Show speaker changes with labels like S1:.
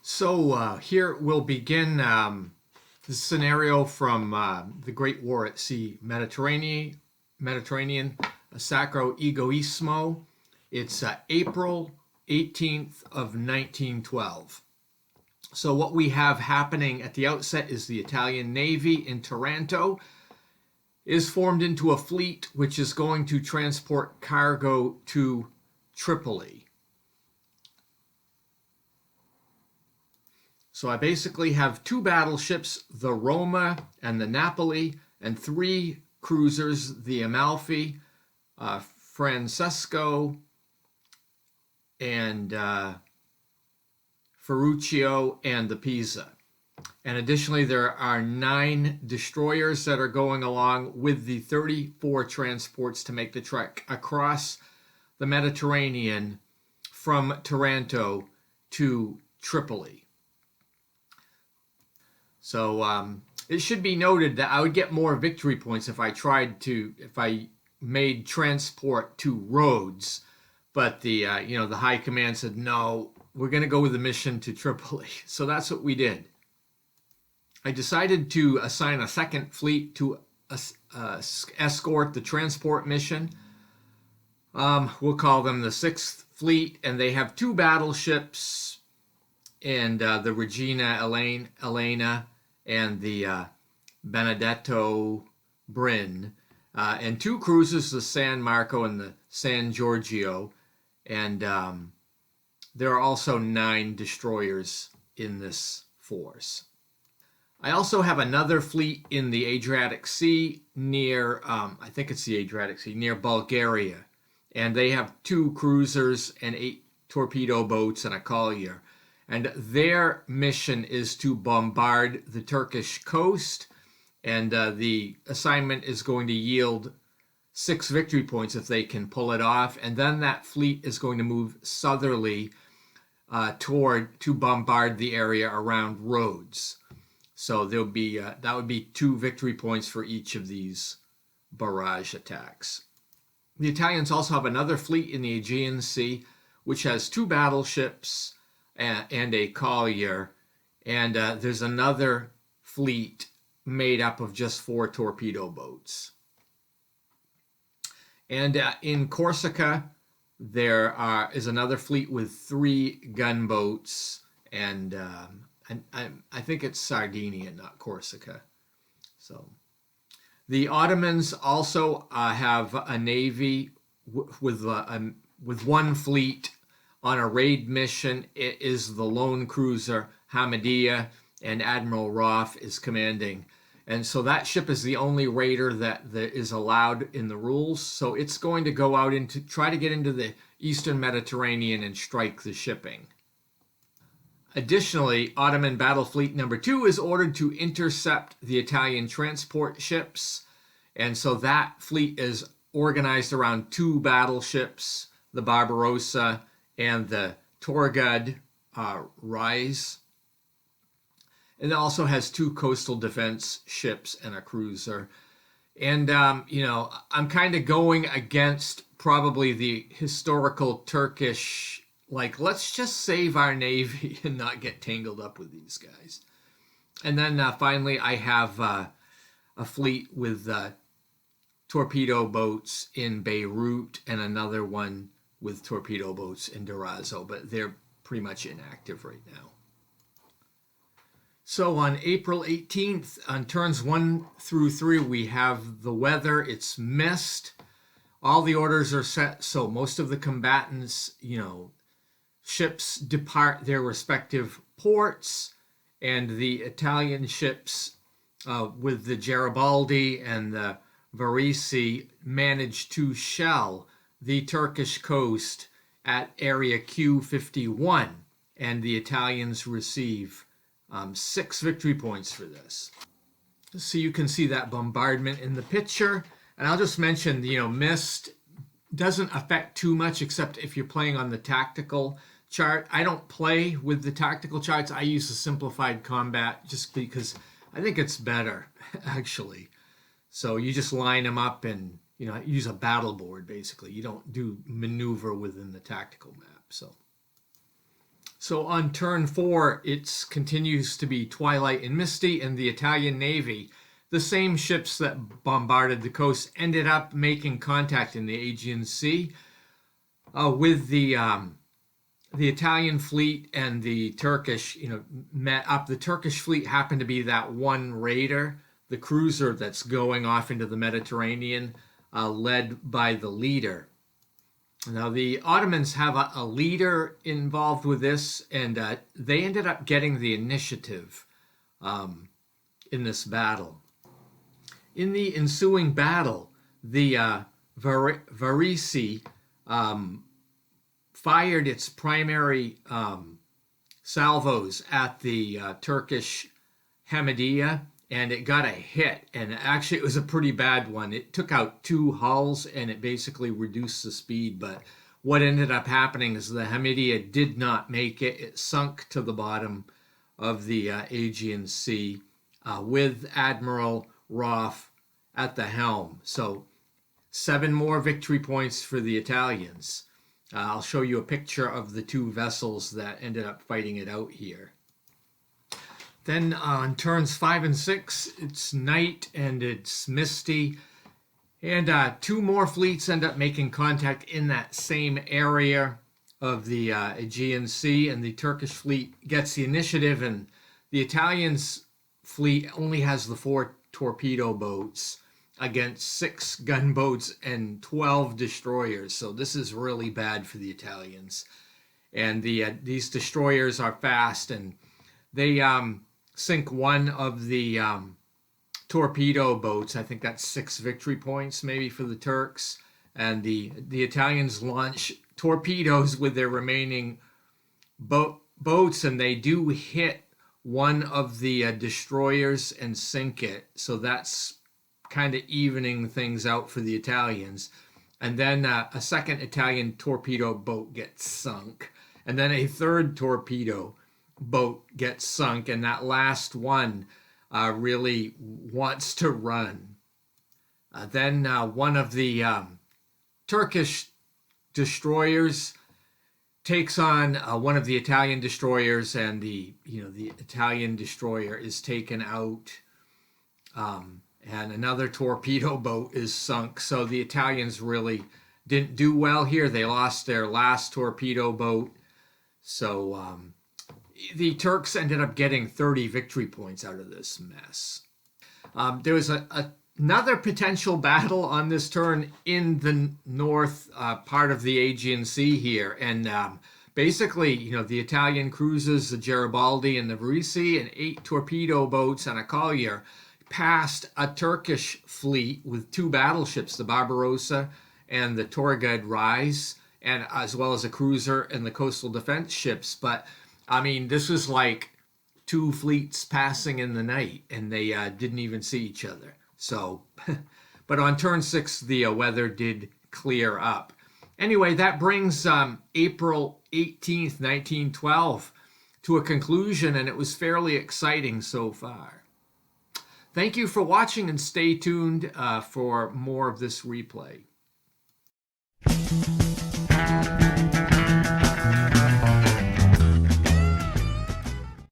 S1: So here we'll begin the scenario from the Great War at Sea, Mediterranean, Sacro, Egoismo. It's April 18th of 1912. So what we have happening at the outset is the Italian Navy in Taranto is formed into a fleet which is going to transport cargo to Tripoli. So I basically have two battleships, the Roma and the Napoli, and three cruisers, the Amalfi, Francesco, and Ferruccio, and the Pisa. And additionally, there are 9 destroyers that are going along with the 34 transports to make the trek across the Mediterranean from Taranto to Tripoli. So it should be noted that I would get more victory points if I made transport to Rhodes, but the high command said no, we're going to go with the mission to Tripoli. So that's what we did. I decided to assign a second fleet to escort the transport mission. We'll call them the 6th Fleet, and they have 2 battleships, and the Regina Elena and the Benedetto Brin, and 2 cruisers, the San Marco and the San Giorgio, and there are also 9 destroyers in this force. I also have another fleet in the Adriatic Sea near, I think it's the Adriatic Sea, near Bulgaria, and they have 2 cruisers and 8 torpedo boats and a collier. And their mission is to bombard the Turkish coast, and the assignment is going to yield 6 victory points if they can pull it off. And then that fleet is going to move southerly to bombard the area around Rhodes. So there'll be that would be 2 victory points for each of these barrage attacks. The Italians also have another fleet in the Aegean Sea, which has 2 battleships and a collier, and there's another fleet made up of just 4 torpedo boats. And in Corsica, there is another fleet with 3 gunboats, and I think it's Sardinia, not Corsica. So the Ottomans also have a navy with 1 fleet on a raid mission. It is the lone cruiser Hamidiya, and Admiral Roth is commanding. And so that ship is the only raider that is allowed in the rules. So it's going to go out into try to get into the Eastern Mediterranean and strike the shipping. Additionally, Ottoman Battle Fleet number 2 is ordered to intercept the Italian transport ships. And so that fleet is organized around 2 battleships, the Barbarossa and the Torgud Rise. And it also has 2 coastal defense ships and a cruiser. And, I'm kind of going against probably the historical Turkish, let's just save our navy and not get tangled up with these guys. And then finally, I have a fleet with torpedo boats in Beirut and another one with torpedo boats in Durazzo, but they're pretty much inactive right now. So on April 18th, on turns 1 through 3, we have the weather. It's mist. All the orders are set, so most of the combatants, ships depart their respective ports, and the Italian ships with the Garibaldi and the Varese manage to shell the Turkish coast at area Q51, and the Italians receive 6 victory points for this. So you can see that bombardment in the picture. And I'll just mention, mist doesn't affect too much except if you're playing on the tactical chart. I don't play with the tactical charts. I use the simplified combat just because I think it's better, actually. So you just line them up and use a battle board, basically. You don't do maneuver within the tactical map. So So on turn 4, it continues to be twilight and misty, and the Italian Navy, the same ships that bombarded the coast, ended up making contact in the Aegean Sea with the Italian fleet and the Turkish, met up. The Turkish fleet happened to be that one raider, the cruiser that's going off into the Mediterranean, led by the leader. Now, the Ottomans have a leader involved with this, and they ended up getting the initiative in this battle. In the ensuing battle, the Varisi fired its primary salvos at the Turkish Hamidiya, and it got a hit, and actually it was a pretty bad one. It took out 2 hulls, and it basically reduced the speed, but what ended up happening is the Hamidiya did not make it. It sunk to the bottom of the Aegean Sea with Admiral Roth at the helm. So 7 more victory points for the Italians. I'll show you a picture of the 2 vessels that ended up fighting it out here. Then on turns 5 and 6, it's night and it's misty. And 2 more fleets end up making contact in that same area of the Aegean Sea. And the Turkish fleet gets the initiative. And the Italians' fleet only has the 4 torpedo boats against 6 gunboats and 12 destroyers. So this is really bad for the Italians. And these destroyers are fast, and they sink one of the torpedo boats. I think that's 6 victory points maybe for the Turks. And the Italians launch torpedoes with their remaining boats, and they do hit one of the destroyers and sink it. So that's kind of evening things out for the Italians. And then a second Italian torpedo boat gets sunk. And then a third torpedo boat gets sunk, and that last one really wants to run. Then one of the Turkish destroyers takes on one of the Italian destroyers, and the Italian destroyer is taken out, and another torpedo boat is sunk. So the Italians really didn't do well here. They lost their last torpedo boat. So the Turks ended up getting 30 victory points out of this mess. There was another potential battle on this turn in the north part of the Aegean Sea here. And basically, the Italian cruisers, the Garibaldi and the Varisi, and 8 torpedo boats and a collier passed a Turkish fleet with 2 battleships, the Barbarossa and the Torgad Rise, and as well as a cruiser and the coastal defense ships. But I mean, this was like 2 fleets passing in the night, and they didn't even see each other. So, but on turn 6, the weather did clear up. Anyway, that brings April 18th, 1912 to a conclusion, and it was fairly exciting so far. Thank you for watching, and stay tuned for more of this replay.